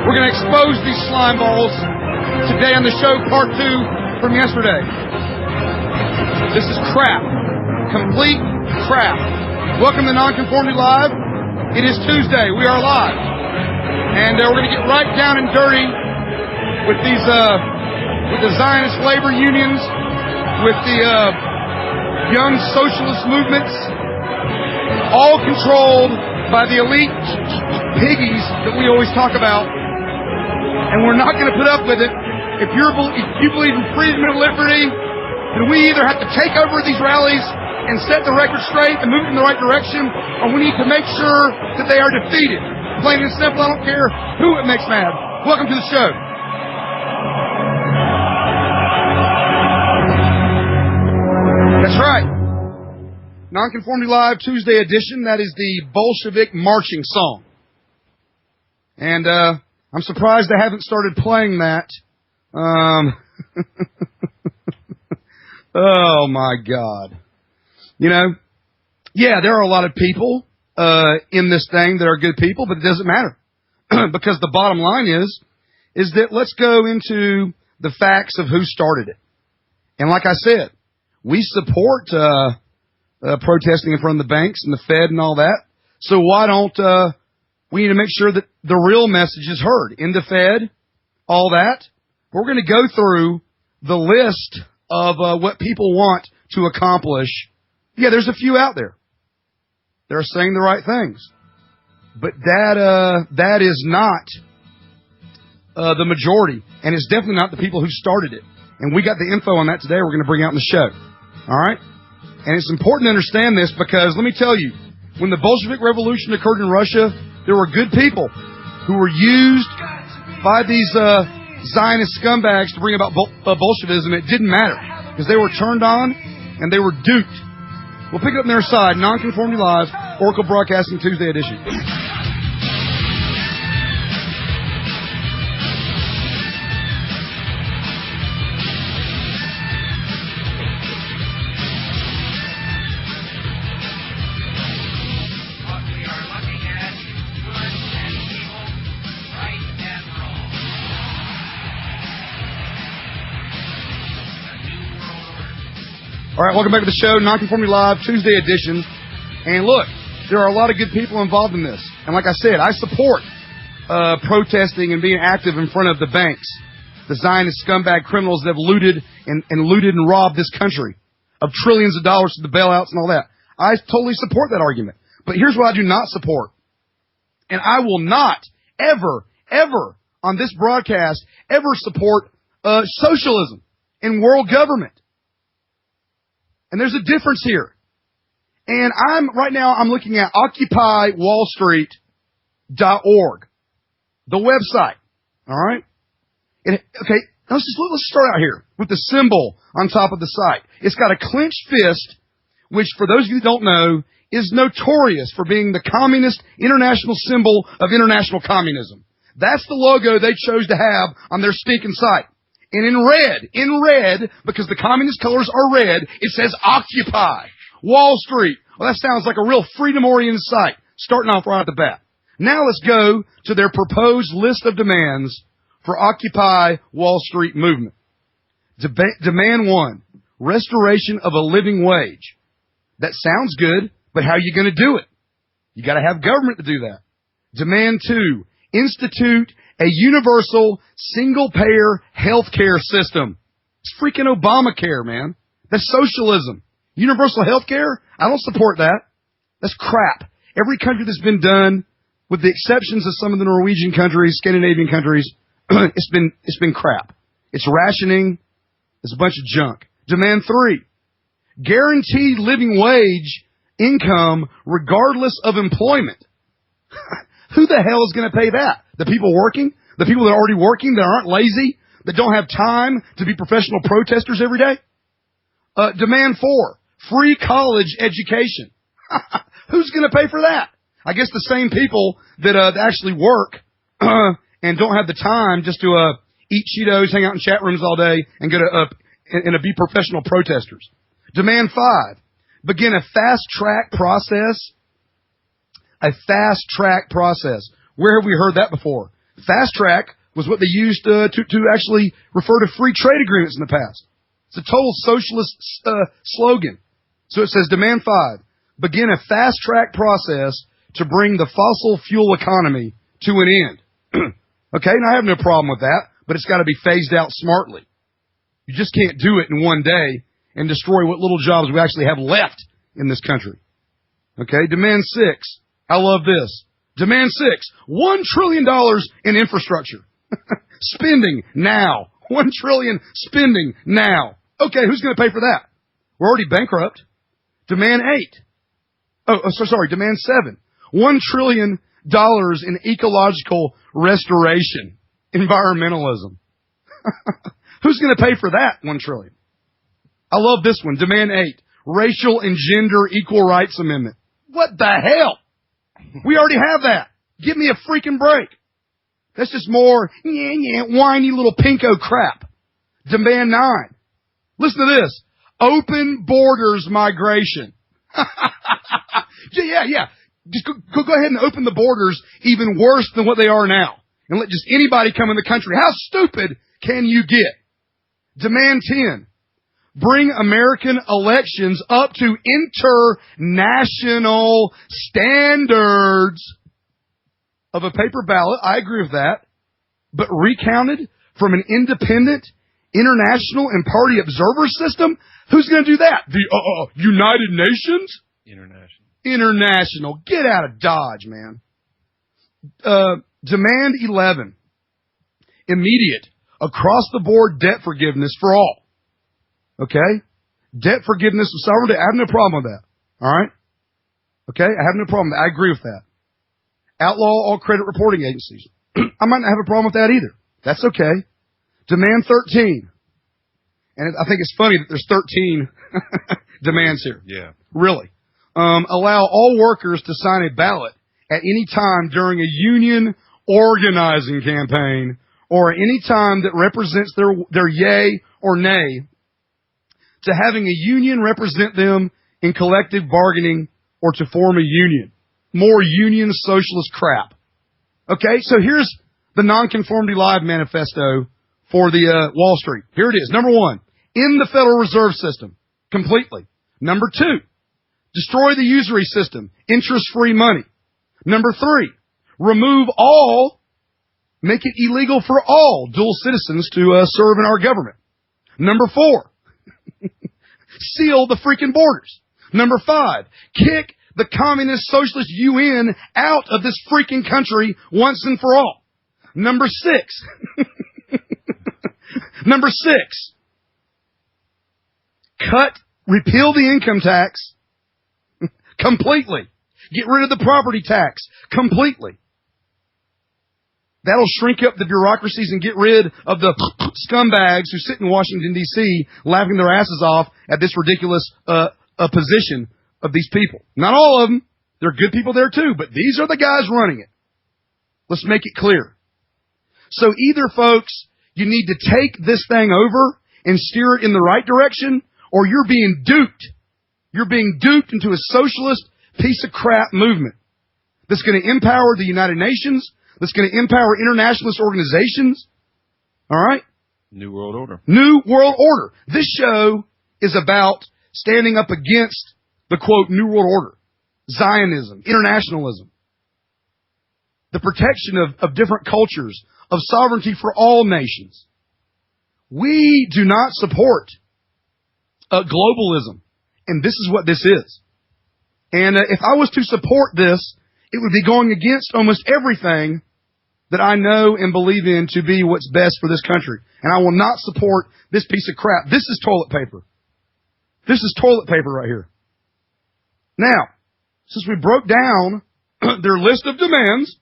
We're going to expose these slime balls today on the show, part 2 from yesterday. This is crap. Complete crap. Welcome to Nonconformity Live. It is Tuesday. We are live. And we're going to get right down and dirty with these, with the Zionist labor unions, with the young socialist movements, all controlled by the elite piggies that we always talk about. And we're not going to put up with it. If you believe in freedom and liberty, then we either have to take over these rallies and set the record straight and move it in the right direction, or we need to make sure that they are defeated. Plain and simple, I don't care who it makes mad. Welcome to the show. That's right. Nonconformity Live Tuesday edition. That is the Bulshavic marching song. And I'm surprised I haven't started playing that. Oh my God. You know, yeah, there are a lot of people in this thing that are good people, but it doesn't matter. Because the bottom line is that let's go into the facts of who started it. And like I said, we support protesting in front of the banks and the Fed and all that. So why don't we need to make sure that the real message is heard in the Fed, all that. We're going to go through the list of what people want to accomplish. Yeah, there's a few out there. They're saying the right things. But that is not the majority. And it's definitely not the people who started it. And we got the info on that today we're going to bring out in the show. All right? And it's important to understand this because, let me tell you, when the Bolshevik Revolution occurred in Russia, there were good people who were used by these Zionist scumbags to bring about Bolshevism. It didn't matter because they were turned on and they were duped. We'll pick it up on their side. Nonconformity Live, Oracle Broadcasting Tuesday edition. All right, welcome back to the show, Nonconformity Live, Tuesday edition. And look, there are a lot of good people involved in this. And like I said, I support protesting and being active in front of the banks, the Zionist scumbag criminals that have looted and robbed this country of trillions of dollars to the bailouts and all that. I totally support that argument. But here's what I do not support. And I will not ever on this broadcast ever support socialism and world government. And there's a difference here. And right now I'm looking at occupywallstreet.org, the website. All right? Okay, let's start out here with the symbol on top of the site. It's got a clenched fist, which for those of you who don't know, is notorious for being the communist international symbol of international communism. That's the logo they chose to have on their stinking site. And in red, because the communist colors are red, it says Occupy Wall Street. Well, that sounds like a real freedom-oriented site, starting off right at the bat. Now let's go to their proposed list of demands for Occupy Wall Street movement. Demand 1, restoration of a living wage. That sounds good, but how are you going to do it? You got to have government to do that. Demand 2, institute a universal, single-payer health care system. It's freaking Obamacare, man. That's socialism. Universal health care? I don't support that. That's crap. Every country that's been done, with the exceptions of some of the Norwegian countries, Scandinavian countries, it's been crap. It's rationing. It's a bunch of junk. Demand 3, guaranteed living wage income regardless of employment. Who the hell is going to pay that? The people working? The people that are already working, that aren't lazy, that don't have time to be professional protesters every day? Demand 4, free college education. Who's going to pay for that? I guess the same people that actually work and don't have the time just to eat Cheetos, hang out in chat rooms all day, and go to and be professional protesters. Demand 5, begin a fast-track process. A fast-track process. Where have we heard that before? Fast track was what they used to actually refer to free trade agreements in the past. It's a total socialist slogan. So it says, demand 5, begin a fast track process to bring the fossil fuel economy to an end. Okay, and I have no problem with that, but it's got to be phased out smartly. You just can't do it in one day and destroy what little jobs we actually have left in this country. Okay, demand 6. I love this. Demand 6, $1 trillion in infrastructure. Spending now. $1 trillion spending now. Okay, who's going to pay for that? We're already bankrupt. Demand 8. Demand 7. $1 trillion in ecological restoration. Environmentalism. Who's going to pay for that $1 trillion? I love this one. Demand 8. Racial and gender equal rights amendment. What the hell? We already have that. Give me a freaking break. That's just more whiny little pinko crap. Demand 9. Listen to this. Open borders migration. Yeah. Just go ahead and open the borders even worse than what they are now. And let just anybody come in the country. How stupid can you get? Demand 10. Bring American elections up to international standards of a paper ballot. I agree with that. But recounted from an independent, international, and party observer system? Who's going to do that? The United Nations? International. Get out of Dodge, man. Demand 11. Immediate, across-the-board debt forgiveness for all. Okay? Debt forgiveness of sovereignty. I have no problem with that. All right? Okay? I have no problem with that. I agree with that. Outlaw all credit reporting agencies. I might not have a problem with that either. That's okay. Demand 13. And I think it's funny that there's 13 demands here. Yeah. Really. Allow all workers to sign a ballot at any time during a union organizing campaign or any time that represents their yay or nay to having a union represent them in collective bargaining or to form a union. More union socialist crap. Okay, so here's the Nonconformity Live manifesto for the Wallstreet. Here it is. Number 1, end the Federal Reserve System completely. Number 2, destroy the usury system, interest-free money. Number 3, remove all, make it illegal for all dual citizens to serve in our government. Number 4, seal the freaking borders. Number 5, kick the communist socialist UN out of this freaking country once and for all. Number 6, repeal the income tax completely. Get rid of the property tax completely. That'll shrink up the bureaucracies and get rid of the scumbags who sit in Washington, D.C. laughing their asses off at this ridiculous position of these people. Not all of them. There are good people there too, but these are the guys running it. Let's make it clear. So either, folks, you need to take this thing over and steer it in the right direction, or you're being duped. You're being duped into a socialist piece of crap movement that's going to empower the United Nations, that's going to empower internationalist organizations. All right? New World Order. New World Order. This show is about standing up against the, quote, New World Order, Zionism, internationalism, the protection of different cultures, of sovereignty for all nations. We do not support globalism, and this is what this is. And if I was to support this, it would be going against almost everything that I know and believe in to be what's best for this country. And I will not support this piece of crap. This is toilet paper. This is toilet paper right here. Now, since we broke down their list of demands,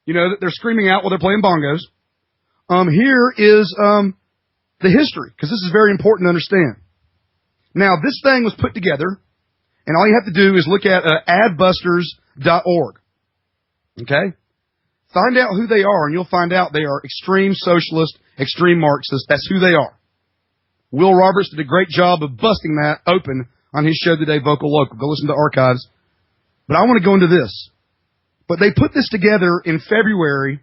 you know, that they're screaming out while they're playing bongos, here is the history, because this is very important to understand. Now, this thing was put together, and all you have to do is look at adbusters.org. Okay? Find out who they are, and you'll find out they are extreme socialist, extreme Marxist. That's who they are. Will Roberts did a great job of busting that open on his show today, Vocal Local. Go listen to archives. But I want to go into this. But they put this together in February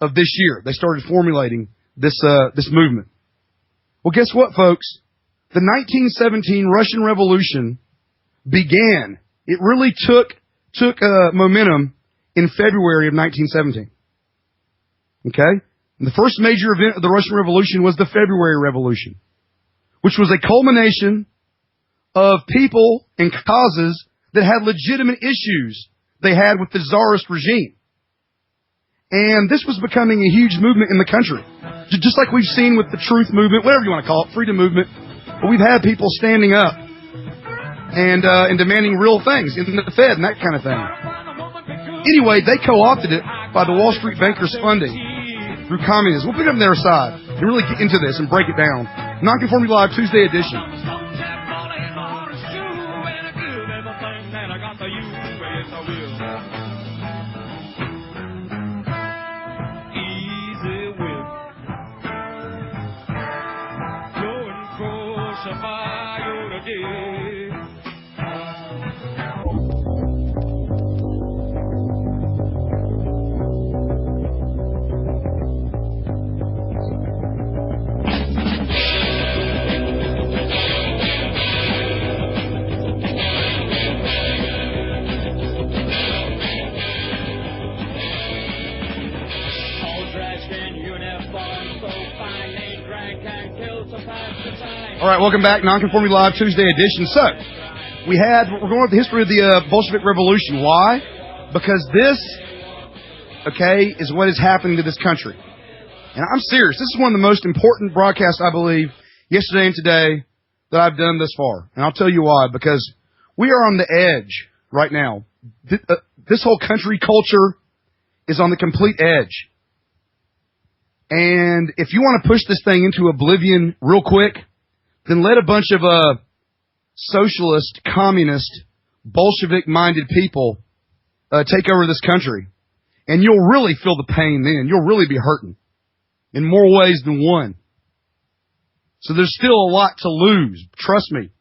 of this year. They started formulating this movement. Well, guess what, folks? The 1917 Russian Revolution began. It really took momentum in February of 1917. Okay? And the first major event of the Russian Revolution was the February Revolution, which was a culmination of people and causes that had legitimate issues they had with the czarist regime. And this was becoming a huge movement in the country. Just like we've seen with the truth movement, whatever you want to call it, freedom movement. But we've had people standing up and demanding real things in the Fed and that kind of thing. Anyway, they co-opted it by the Wall Street bankers' funding through communism. We'll pick up on their side and really get into this and break it down. Nonconformity Live Tuesday edition. All right, welcome back, Nonconformity Live Tuesday edition. So, we're going with the history of the Bolshevik Revolution. Why? Because this, is what is happening to this country. And I'm serious. This is one of the most important broadcasts, I believe, yesterday and today that I've done thus far. And I'll tell you why. Because we are on the edge right now. This whole country culture is on the complete edge. And if you want to push this thing into oblivion real quick, then let a bunch of socialist, communist, Bolshevik-minded people take over this country. And you'll really feel the pain then. You'll really be hurting in more ways than one. So there's still a lot to lose. Trust me.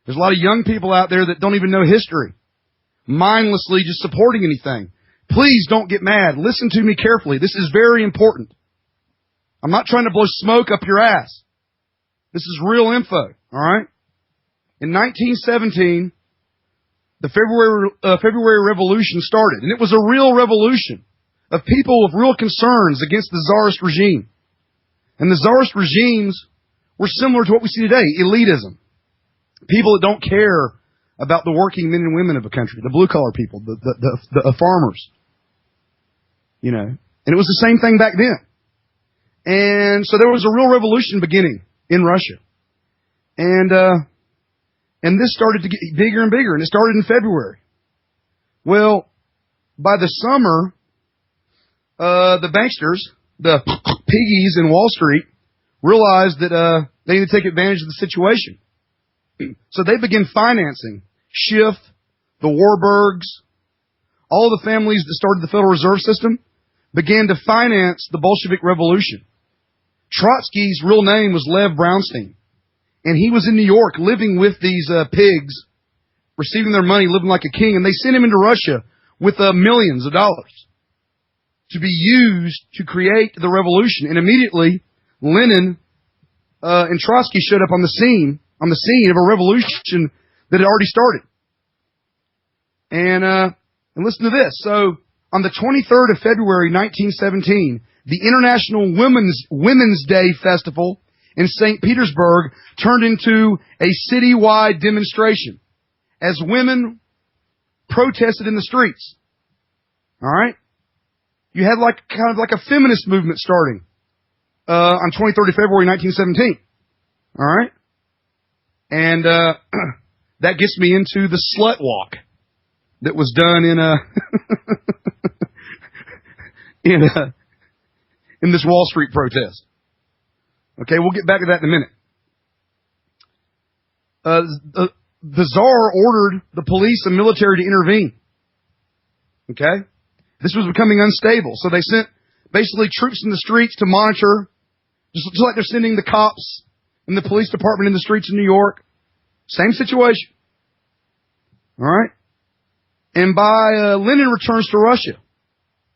There's a lot of young people out there that don't even know history, mindlessly just supporting anything. Please don't get mad. Listen to me carefully. This is very important. I'm not trying to blow smoke up your ass. This is real info, all right? In 1917, the February Revolution started, and it was a real revolution of people with real concerns against the czarist regime. And the czarist regimes were similar to what we see today, elitism. People that don't care about the working men and women of a country, the blue-collar people, the farmers. You know, and it was the same thing back then. And so there was a real revolution beginning in Russia. And this started to get bigger and bigger, and it started in February. Well, by the summer, the banksters, the piggies in Wall Street, realized that they need to take advantage of the situation. So they began financing Schiff, the war-burgs, all the families that started the Federal Reserve System began to finance the Bolshevik Revolution. Trotsky's real name was Lev Brownstein. And he was in New York living with these pigs, receiving their money, living like a king. And they sent him into Russia with millions of dollars to be used to create the revolution. And immediately, Lenin and Trotsky showed up on the scene of a revolution that had already started. And listen to this. So, on the 23rd of February, 1917, the International Women's Day Festival in St. Petersburg turned into a citywide demonstration as women protested in the streets. All right? You had kind of like a feminist movement starting on 23rd of February, 1917. All right? And that gets me into the slut walk that was done in this Wall Street protest. Okay, we'll get back to that in a minute. The Tsar ordered the police and military to intervene. Okay? This was becoming unstable, so they sent basically troops in the streets to monitor, just like they're sending the cops and the police department in the streets of New York. Same situation. All right? And by Lenin returns to Russia.